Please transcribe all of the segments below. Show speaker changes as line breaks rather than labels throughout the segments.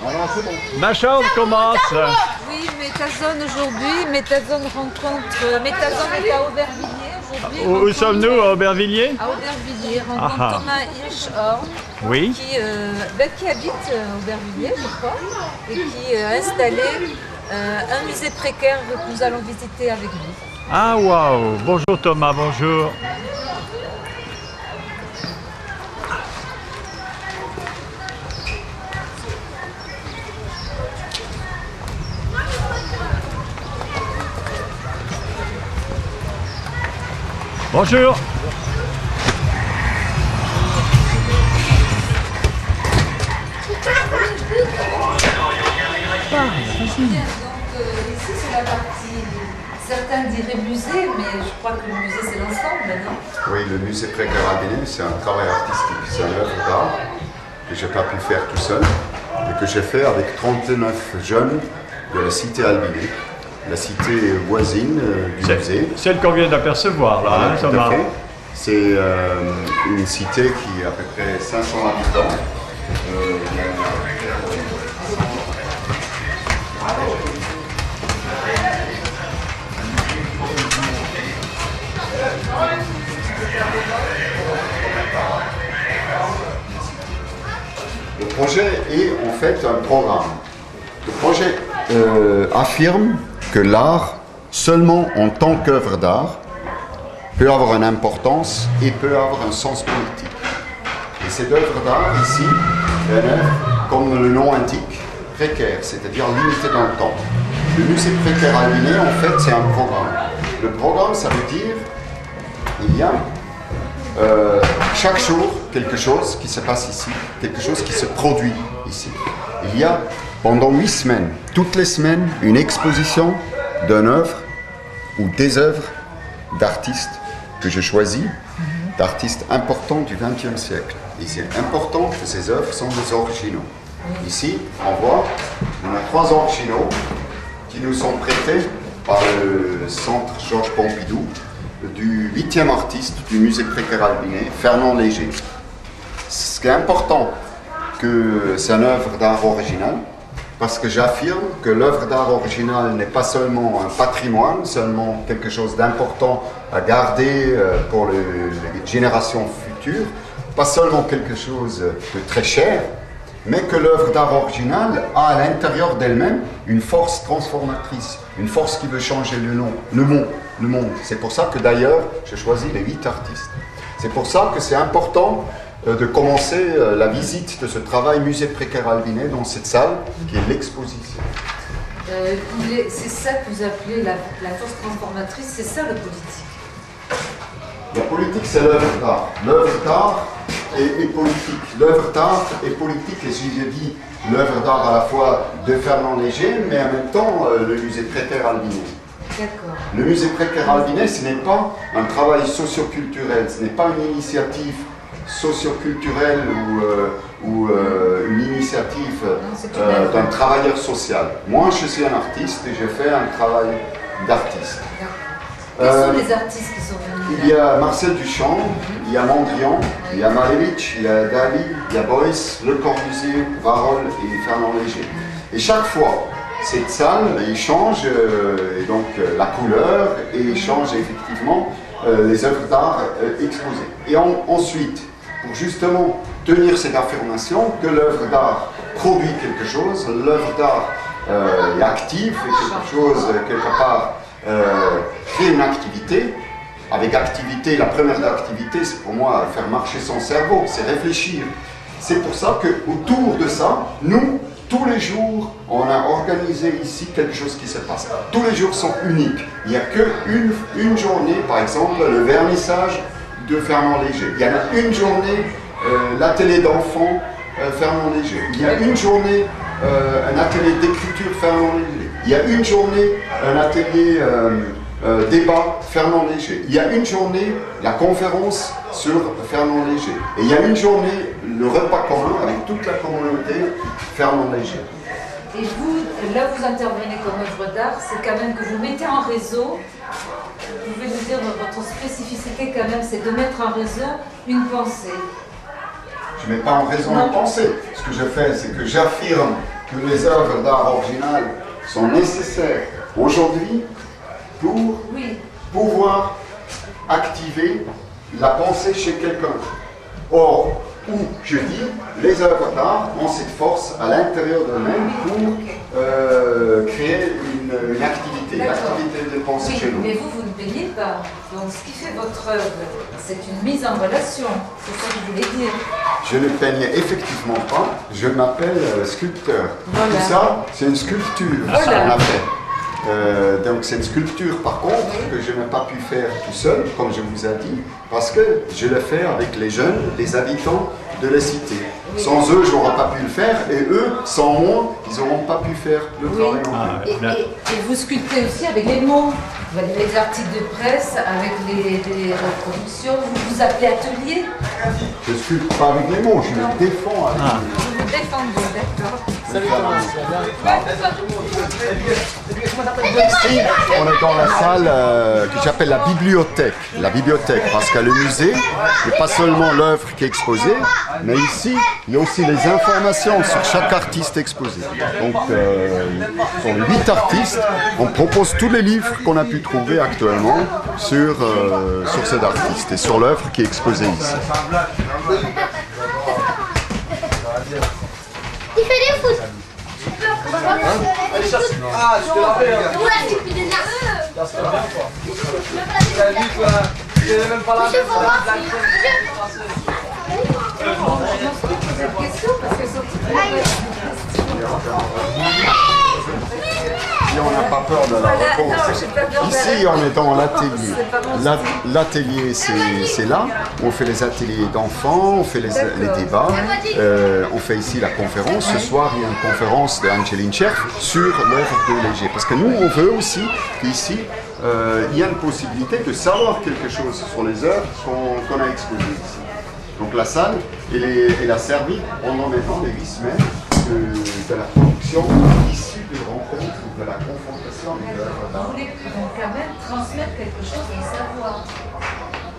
Alors c'est bon.
Ma chambre commence.
Oui, Métazone aujourd'hui. Métazone rencontre. Métazone est à Aubervilliers aujourd'hui.
Où sommes-nous, à Aubervilliers?
À Aubervilliers, rencontre
Ah.
Thomas Hirschhorn,
Oui.
qui habite Aubervilliers, je crois, et qui a installé un musée précaire que nous allons visiter avec lui.
Ah waouh. Bonjour Thomas, bonjour. Bonjour.
Donc ici c'est la partie, certains diraient musée, mais je crois que le musée c'est l'ensemble, non?
Oui, le musée précaire albiné, c'est un travail artistique, c'est une œuvre d'art que je n'ai pas pu faire tout seul et que j'ai fait avec 39 jeunes de la cité albinée, la cité voisine du musée.
Celle qu'on vient d'apercevoir là,
Voilà,
hein,
tout à
Thomas.
fait. C'est une cité qui a à peu près 500 habitants. Le projet est en fait un programme. Le projet affirme que l'art, seulement en tant qu'œuvre d'art, peut avoir une importance et peut avoir un sens politique. Et cette œuvre d'art ici, est une œuvre, comme le nom indique, précaire, c'est-à-dire limitée dans le temps. Le musée précaire albiné, en fait, c'est un programme. Le programme, ça veut dire, il y a chaque jour quelque chose qui se passe ici, quelque chose qui se produit ici. Il y a pendant 8 semaines, toutes les semaines, une exposition d'une œuvre ou des œuvres d'artistes que je choisis, d'artistes importants du XXe siècle. Et c'est important que ces œuvres sont des originaux. Ici, on voit, on a 3 originaux qui nous sont prêtés par le Centre Georges Pompidou du 8e artiste du musée précaire albiné, Fernand Léger. Ce qui est important, que c'est une œuvre d'art originale, parce que j'affirme que l'œuvre d'art originale n'est pas seulement un patrimoine, seulement quelque chose d'important à garder pour les générations futures, pas seulement quelque chose de très cher, mais que l'œuvre d'art originale a à l'intérieur d'elle-même une force transformatrice, une force qui veut changer le monde. C'est pour ça que d'ailleurs, j'ai choisi les 8 artistes. C'est pour ça que c'est important de commencer la visite de ce travail musée précaire albiné dans cette salle qui est l'exposition.
C'est ça que vous appelez la force transformatrice, c'est ça le politique.
La politique, c'est l'œuvre d'art. L'œuvre d'art est politique. L'œuvre d'art est politique, et si je dis l'œuvre d'art à la fois de Fernand Léger, mais en même temps le musée précaire albiné.
D'accord.
Le musée précaire albiné, ce n'est pas un travail socio-culturel, ce n'est pas une initiative socio-culturelle ou une initiative d'un travailleur social. Moi, je suis un artiste et je fais un travail d'artiste.
Quels sont les artistes qui sont venus?
Il y a Marcel Duchamp, il y a Mondrian, il y a Malevich, il y a Dali, il y a Beuys, Le Corbusier, Warhol et Fernand Léger. Et chaque fois, cette salle, il change et donc la couleur et il change effectivement les œuvres d'art exposées. Et ensuite, pour justement tenir cette affirmation que l'œuvre d'art produit quelque chose, l'œuvre d'art est active et quelque chose, quelque part, crée une activité. Avec activité, la première activité, c'est pour moi faire marcher son cerveau, c'est réfléchir. C'est pour ça qu'autour de ça, nous, tous les jours, on a organisé ici quelque chose qui se passe. Tous les jours sont uniques. Il n'y a qu'une journée, par exemple, le vernissage de Fernand Léger. Il y en a une journée, l'atelier d'enfants Fernand Léger. Il y a une journée, un atelier d'écriture Fernand Léger. Il y a une journée, un atelier débat Fernand Léger. Il y a une journée, la conférence sur Fernand Léger. Et il y a une journée, le repas commun avec toute la communauté Fernand Léger.
Et vous, là vous intervenez comme œuvre d'art, c'est quand même que vous mettez en réseau, vous pouvez nous dire votre spécificité quand même, c'est de mettre en réseau une pensée.
Je ne mets pas en raison de penser. Ce que je fais, c'est que j'affirme que les œuvres d'art originales sont nécessaires aujourd'hui pour pouvoir activer la pensée chez quelqu'un. Or, où je dis, les œuvres d'art ont cette force à l'intérieur d'eux-mêmes pour créer une activité, l'activité de pensée chez nous.
Mais vous ne peignez pas. Donc ce qui fait votre œuvre, c'est une mise en relation. C'est ça que je voulais dire.
Je ne peignais effectivement pas, je m'appelle sculpteur.
Voilà.
Tout ça, c'est une sculpture, ce qu'on a fait. Donc c'est une sculpture par contre que je n'ai pas pu faire tout seul, comme je vous ai dit, parce que je l'ai fait avec les jeunes, les habitants de la cité. Sans eux, je n'aurais pas pu le faire, et eux, sans moi, ils n'auront pas pu faire le travail.
Et vous sculptez aussi avec les mots. Vous avez les articles de presse, avec les reproductions. Vous vous appelez atelier.
Je ne sculpte pas avec les mots, je me défends avec les mots.
Vous vous défendez, d'accord.
Salut Thomas, tu vas bien?
Ici, on est dans la salle que j'appelle la bibliothèque. La bibliothèque, parce qu'à le musée, il n'y a pas seulement l'œuvre qui est exposée, mais ici, il y a aussi les informations sur chaque artiste exposé. Donc, sur les 8 artistes, on propose tous les livres qu'on a pu trouver actuellement sur cet artiste et sur l'œuvre qui est exposée ici.
Il fait des foot.
Ah, je te l'avais.
Où la type de nain?
Ça serait bien quoi. T'as vu quoi? J'ai même pas la
Monsieur, faut voir.
Je m'en suis posé une question parce que
Si on n'a pas peur de la réponse. Ici, on est dans l'atelier. L'atelier, c'est là où on fait les ateliers d'enfants, on fait les débats. On fait ici la conférence. Ce soir, il y a une conférence d'Angeline Cherf sur l'œuvre de Léger. Parce que nous, on veut aussi qu'ici, il y a une possibilité de savoir quelque chose sur les œuvres qu'on a exposées ici. Donc la salle, elle a servi pendant maintenant les 8 semaines de la production issue de rencontres ou de la confrontation des œuvres d'art.
vous voulez quand même transmettre quelque chose de savoir.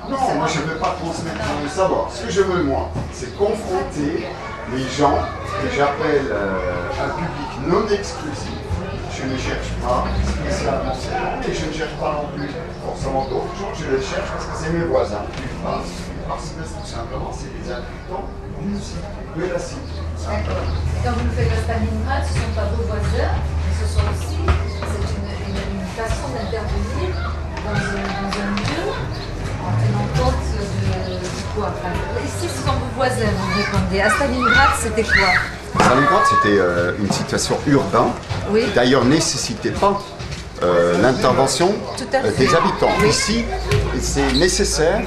Non, moi je ne veux pas transmettre le savoir. Ce que je veux, moi, c'est confronter les gens que j'appelle un public non exclusif. Je ne cherche pas spécialement ces gens et je ne cherche pas non plus forcément d'autres gens. Je les cherche parce que c'est mes voisins. Parce que tout simplement, c'est des habitants de la cité.
D'accord. Quand vous faites la Stalingrad, ce ne sont pas vos voisins, mais ce sont aussi une façon d'intervenir dans un lieu en tenant compte de quoi. Enfin, ici, ce sont vos voisins, vous me répondez. À Stalingrad, c'était quoi?
Stalingrad, c'était une situation urbaine
Oui.
qui d'ailleurs nécessitait pas l'intervention des habitants.
Oui.
Ici, c'est nécessaire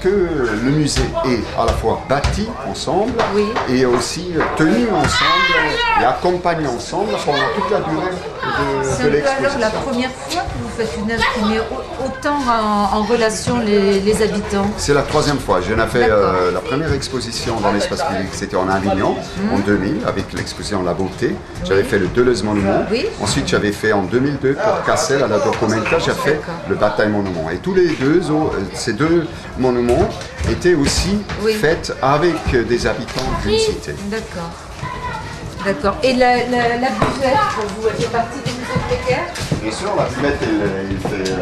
que le musée est à la fois bâti ensemble et aussi tenu ensemble et accompagné ensemble pendant toute la durée de
C'est un peu
l'exposition.
alors la première fois que vous faites une œuvre qui met autant en relation les habitants.
C'est la 3e fois. J'en ai fait la première exposition dans l'espace public, c'était en Avignon, en 2000, avec l'exposition La Beauté. J'avais fait le Deleuze-Monument.
Oui.
Ensuite, j'avais fait en 2002 pour Cassel, à la Documenta, j'ai fait le Bataille-Monument. Et tous les deux, ces deux monuments étaient aussi faits avec des habitants d'une cité.
D'accord. D'accord. Et la buvette, pour vous, elle fait partie des musées précaires?
Bien sûr, la buvette, elle fait